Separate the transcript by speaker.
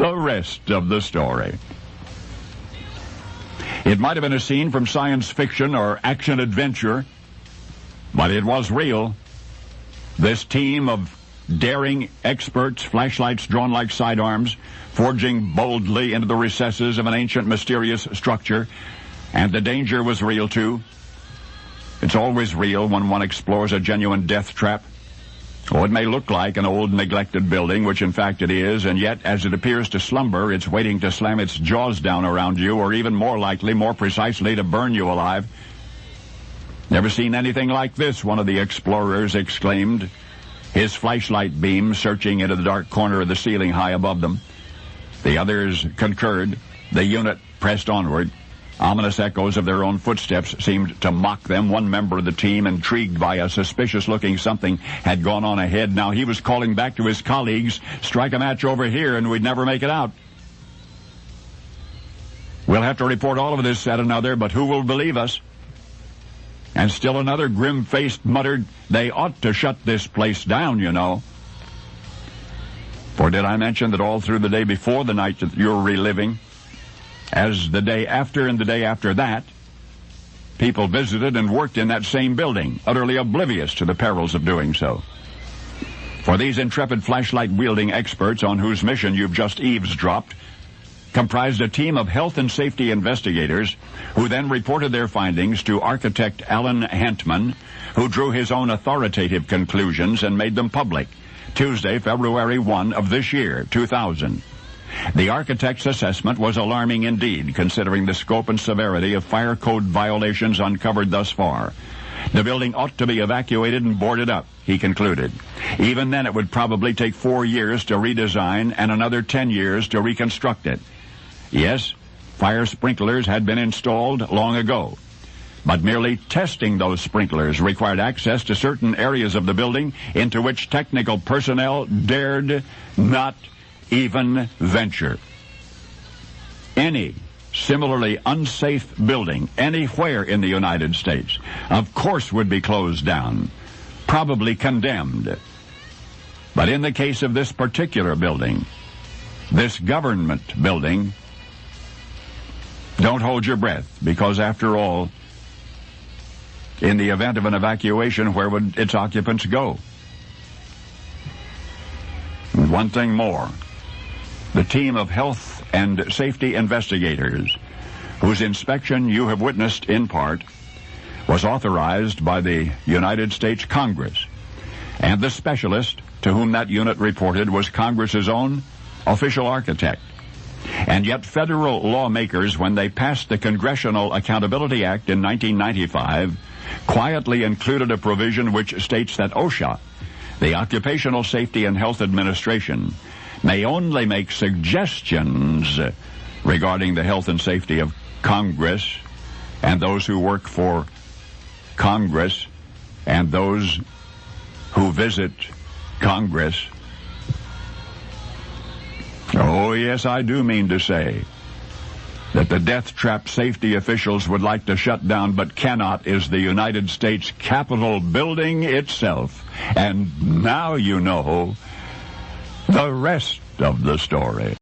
Speaker 1: The rest of the story. It might have been a scene from science fiction or action-adventure, but it was real. This team of daring experts, flashlights drawn like sidearms, forging boldly into the recesses of an ancient, mysterious structure, and the danger was real, too. It's always real when one explores a genuine death trap. Oh, it may look like an old, neglected building, which in fact it is, and yet, as it appears to slumber, it's waiting to slam its jaws down around you, or even more likely, more precisely, to burn you alive. "Never seen anything like this," one of the explorers exclaimed, his flashlight beam searching into the dark corner of the ceiling high above them. The others concurred. The unit pressed onward. Ominous echoes of their own footsteps seemed to mock them. One member of the team, intrigued by a suspicious-looking something, had gone on ahead. Now he was calling back to his colleagues, "Strike a match over here and we'd never make it out." "We'll have to report all of this," said another, "but who will believe us?" And still another grim-faced muttered, "They ought to shut this place down, you know." For did I mention that all through the day before the night that you're reliving, as the day after and the day after that, people visited and worked in that same building, utterly oblivious to the perils of doing so? For these intrepid flashlight-wielding experts on whose mission you've just eavesdropped comprised a team of health and safety investigators who then reported their findings to architect Alan Hantman, who drew his own authoritative conclusions and made them public Tuesday, February 1 of this year, 2000. The architect's assessment was alarming indeed, considering the scope and severity of fire code violations uncovered thus far. The building ought to be evacuated and boarded up, he concluded. Even then, it would probably take 4 years to redesign and another 10 years to reconstruct it. Yes, fire sprinklers had been installed long ago, but merely testing those sprinklers required access to certain areas of the building into which technical personnel dared not even venture. Any similarly unsafe building anywhere in the United States, of course, would be closed down, probably condemned. But in the case of this particular building, this government building, don't hold your breath, because after all, in the event of an evacuation, where would its occupants go? And one thing more. The team of health and safety investigators, whose inspection you have witnessed in part, was authorized by the United States Congress, and the specialist to whom that unit reported was Congress's own official architect. And yet federal lawmakers, when they passed the Congressional Accountability Act in 1995, quietly included a provision which states that OSHA, the Occupational Safety and Health Administration, may only make suggestions regarding the health and safety of Congress and those who work for Congress and those who visit Congress. Oh, yes, I do mean to say that the death trap safety officials would like to shut down but cannot is the United States Capitol building itself. And now you know the rest of the story.